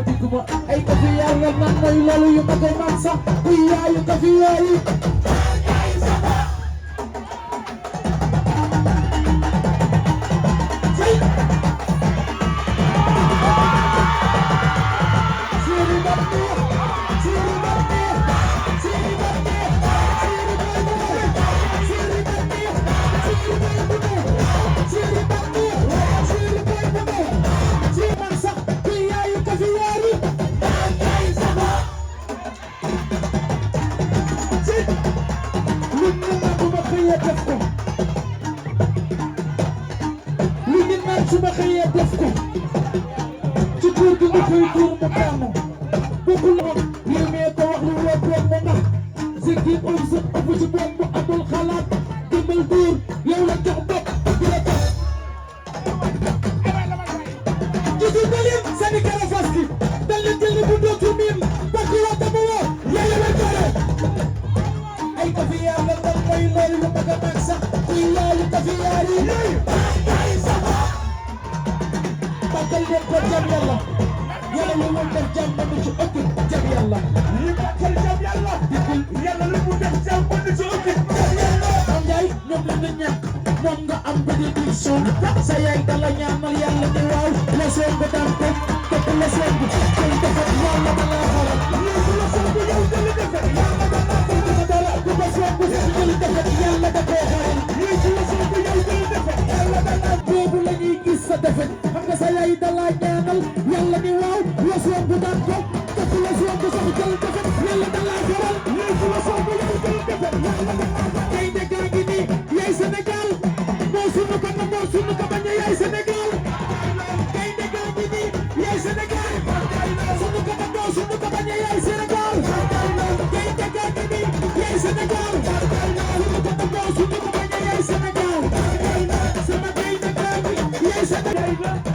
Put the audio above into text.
Diguma ay kafe yàlla nan mooy loolu yu ma koy man sax kuy yaayu kafe yaayu suma xëyee def ko ci góor gi nga koy tuur mu tàmm bokkul woon réew mi ko wax lu wóor boog mu ndax si kii om sa ëpp ci boog mu amul xalaat dimbal góor yow la jox bopp di la tax jiitu dalim sani karafas gi dal leen jël bu dootu miim parce que waxta mu woo yàlla la jore ay kafi yàlla dal mooy loolu lu mag a mag sax kuy yaayu kafi yaar yi bakal leen ko jam yàlla yàlla lu mu def jam ba ci ëpp jam yàlla yi bakal jam yàlla yàlla lu mu def jam ba ci ëpp jam yàlla am njaay ñoom la nga ñàkk moom nga am bénédiction sa yaay dala ñaanal yàlla ni waaw la seen ba daan teg teg la seen bi koy defet yàlla dala xaral léegi la seen bi yow dala defet yàlla dala xaral dala ku ko seen bi jël defet yàlla da koo xaral léegi la seen bi yow dala defet yàlla dala boobu la ñuy gis sa defet sa yaay dala ñaanal yàlla ni waaw la soom bu daan ko def la soom bu sax jël defet yàlla dala faral léegi la soom bu yow jël defet yàlla dala kay ne gaa ngi nii yaay Sénégal moo sunu ko na moo sunu ko bañ a yaay Sénégal kay ne gaa ngi nii yaay Sénégal sunu ko na moo sunu ko bañ a yaay Sénégal kay ne gaa ngi nii yaay Sénégal sunu ko na moo sunu ko bañ a yaay Sénégal sama kay ne gaa ngi yaay Sénégal